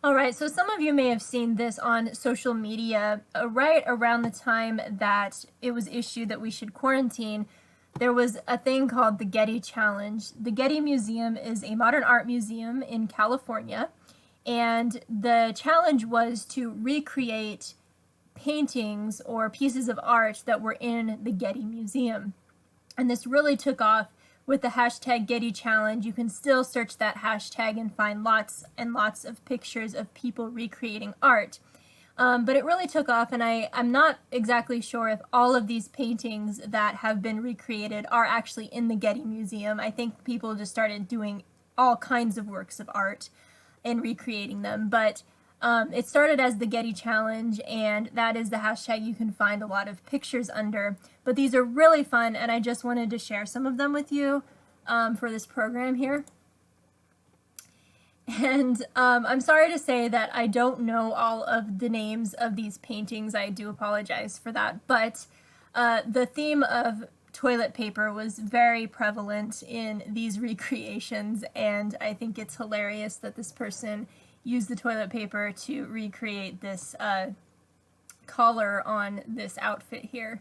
All right, so some of you may have seen this on social media right around the time that it was issued that we should quarantine. There was a thing called the Getty Challenge. The Getty Museum is a modern art museum in California, and the challenge was to recreate paintings or pieces of art that were in the Getty Museum. And this really took off with the hashtag Getty Challenge. You can still search that hashtag and find lots and lots of pictures of people recreating art. But it really took off, and I'm not exactly sure if all of these paintings that have been recreated are actually in the Getty Museum. I think people just started doing all kinds of works of art and recreating them, but it started as the Getty Challenge, and that is the hashtag you can find a lot of pictures under. But these are really fun, and I just wanted to share some of them with you for this program here. And I'm sorry to say that I don't know all of the names of these paintings. I do apologize for that. But the theme of toilet paper was very prevalent in these recreations, and I think it's hilarious that this person used the toilet paper to recreate this collar on this outfit here.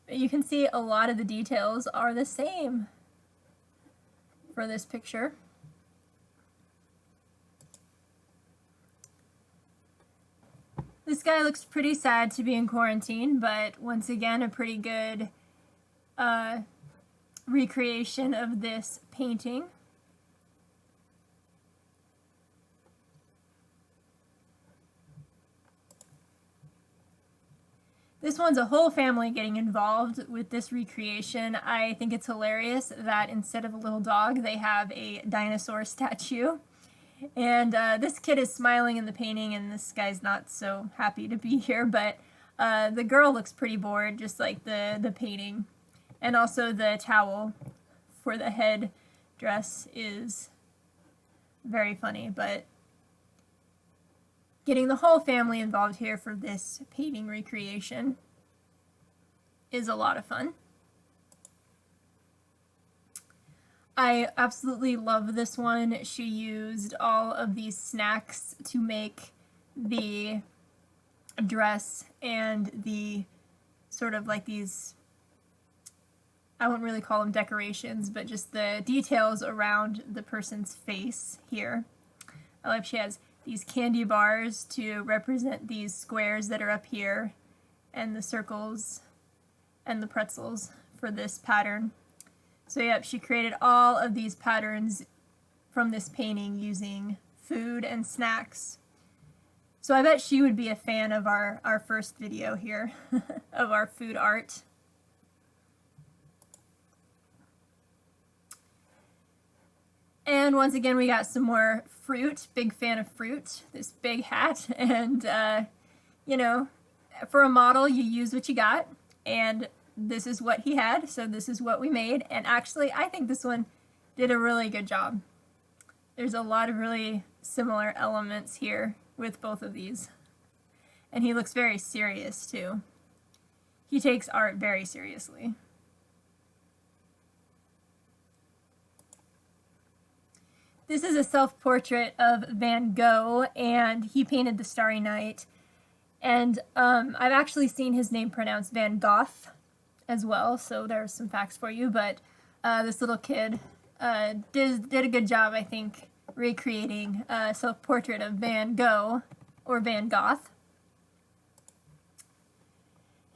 But you can see a lot of the details are the same for this picture. This guy looks pretty sad to be in quarantine, but once again, a pretty good recreation of this painting. This one's a whole family getting involved with this recreation. I think it's hilarious that instead of a little dog, they have a dinosaur statue. And this kid is smiling in the painting, and this guy's not so happy to be here, but the girl looks pretty bored, just like the painting. And also the towel for the head dress is very funny, but getting the whole family involved here for this painting recreation is a lot of fun. I absolutely love this one. She used all of these snacks to make the dress and the sort of like these, I wouldn't really call them decorations, but just the details around the person's face here. I like she has these candy bars to represent these squares that are up here, and the circles and the pretzels for this pattern. So yep, she created all of these patterns from this painting using food and snacks. So I bet she would be a fan of our first video here of our food art. And once again, we got some more fruit. Big fan of fruit. This big hat. And, you know, for a model, you use what you got. And this is what he had, so this is what we made. And actually, I think this one did a really good job. There's a lot of really similar elements here with both of these. And he looks very serious, too. He takes art very seriously. This is a self-portrait of Van Gogh, and he painted The Starry Night. And I've actually seen his name pronounced Van Gogh as well, so there's some facts for you. But this little kid did a good job, I think, recreating a self-portrait of Van Gogh, or Van Gogh.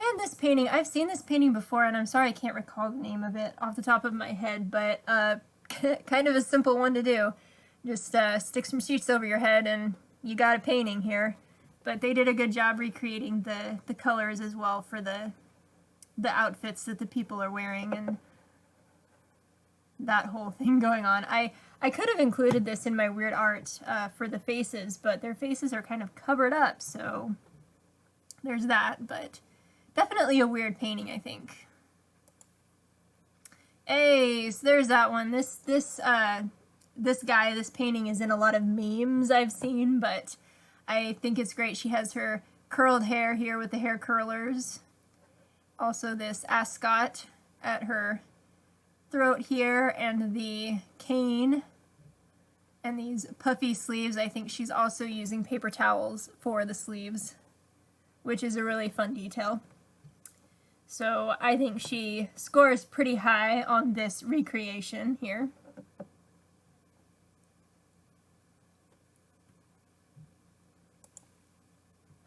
And this painting, I've seen this painting before, and I'm sorry I can't recall the name of it off the top of my head, but kind of a simple one to do. Just stick some sheets over your head and you got a painting here. But they did a good job recreating the colors as well for the outfits that the people are wearing and that whole thing going on. I could have included this in my weird art for the faces, but their faces are kind of covered up, so there's that. But definitely a weird painting, I think. Hey, so there's that one. This guy, this painting is in a lot of memes I've seen, but I think it's great. She has her curled hair here with the hair curlers. Also this ascot at her throat here, and the cane And these puffy sleeves, I think she's also using paper towels for the sleeves, which is a really fun detail. So I think she scores pretty high on this recreation here.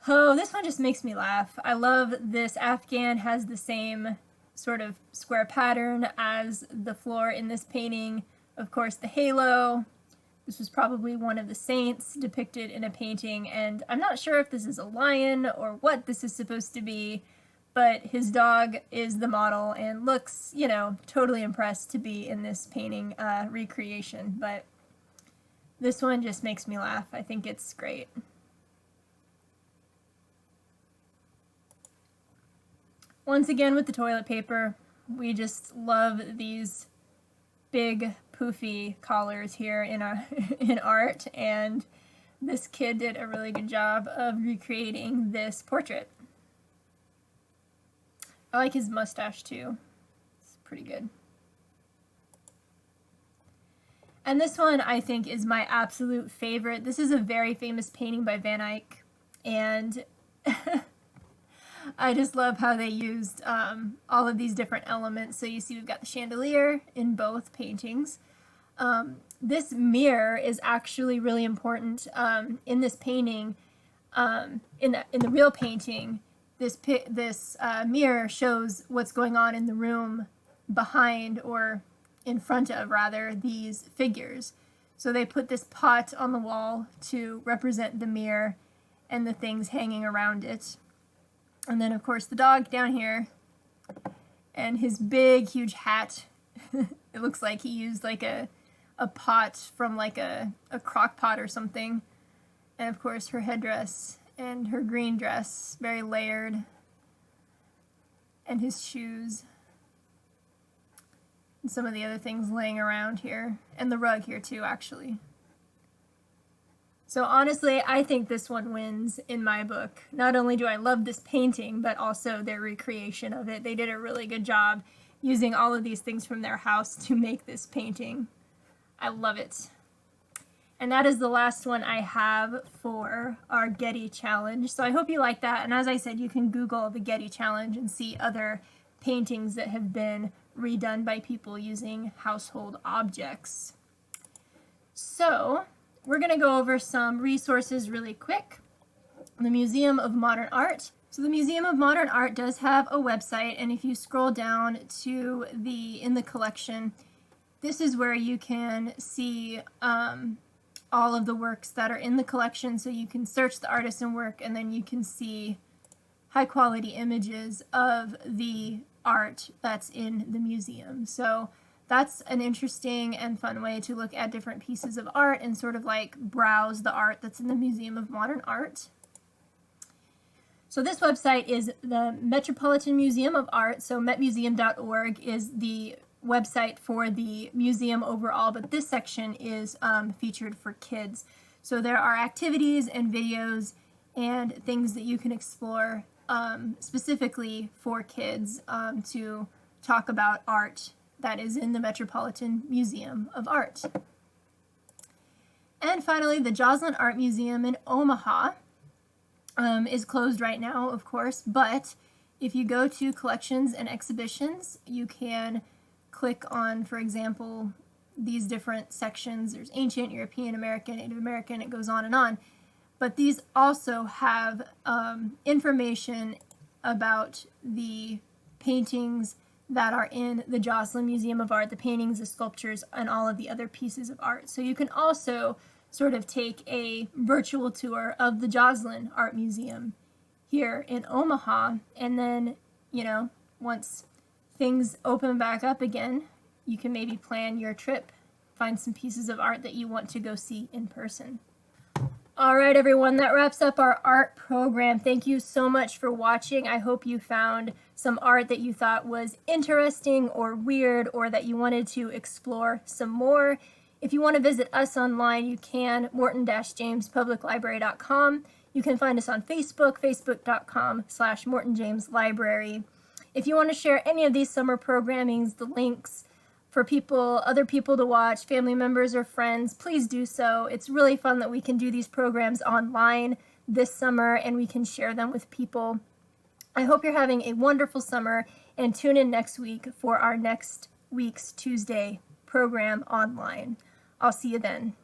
Oh, this one just makes me laugh. I love this Afghan has the same sort of square pattern as the floor in this painting. Of course, the halo. This was probably one of the saints depicted in a painting, and I'm not sure if this is a lion or what this is supposed to be, but his dog is the model and looks, you know, totally impressed to be in this painting recreation. But this one just makes me laugh. I think it's great. Once again with the toilet paper, we just love these big poofy collars here in art, and this kid did a really good job of recreating this portrait. I like his mustache too. It's pretty good. And this one I think is my absolute favorite. This is a very famous painting by Van Eyck, and I just love how they used all of these different elements. So you see we've got the chandelier in both paintings. This mirror is actually really important in this painting. In the real painting, this mirror shows what's going on in the room behind, or in front of rather, these figures. So they put this pot on the wall to represent the mirror and the things hanging around it. And then, of course, the dog down here, and his big, huge hat. It looks like he used like a pot from like a crock pot or something. And, of course, her headdress and her green dress, very layered. And his shoes. And some of the other things laying around here. And the rug here, too, actually. So honestly, I think this one wins in my book. Not only do I love this painting, but also their recreation of it. They did a really good job using all of these things from their house to make this painting. I love it. And that is the last one I have for our Getty Challenge. So I hope you like that. And as I said, you can Google the Getty Challenge and see other paintings that have been redone by people using household objects. So we're going to go over some resources really quick. The Museum of Modern Art. So the Museum of Modern Art does have a website, and if you scroll down to in the collection, this is where you can see all of the works that are in the collection. So you can search the artisan work, and then you can see high quality images of the art that's in the museum. So that's an interesting and fun way to look at different pieces of art and sort of like browse the art that's in the Museum of Modern Art. So this website is the Metropolitan Museum of Art. So metmuseum.org is the website for the museum overall, but this section is featured for kids. So there are activities and videos and things that you can explore specifically for kids to talk about art that is in the Metropolitan Museum of Art. And finally, the Joslin Art Museum in Omaha is closed right now, of course, but if you go to collections and exhibitions, you can click on, for example, these different sections. There's ancient, European, American, Native American, it goes on and on. But these also have information about the paintings that are in the Joslin Museum of Art, the paintings, the sculptures, and all of the other pieces of art. So you can also sort of take a virtual tour of the Joslin Art Museum here in Omaha, and then, you know, once things open back up again, you can maybe plan your trip, find some pieces of art that you want to go see in person. All right, everyone, that wraps up our art program. Thank you so much for watching. I hope you found some art that you thought was interesting or weird, or that you wanted to explore some more. If you want to visit us online, you can, morton-jamespubliclibrary.com. You can find us on Facebook, facebook.com/Morton-James Library. If you want to share any of these summer programmings, the links for people, other people to watch, family members or friends, please do so. It's really fun that we can do these programs online this summer and we can share them with people. I hope you're having a wonderful summer, and tune in next week for our next week's Tuesday program online. I'll see you then.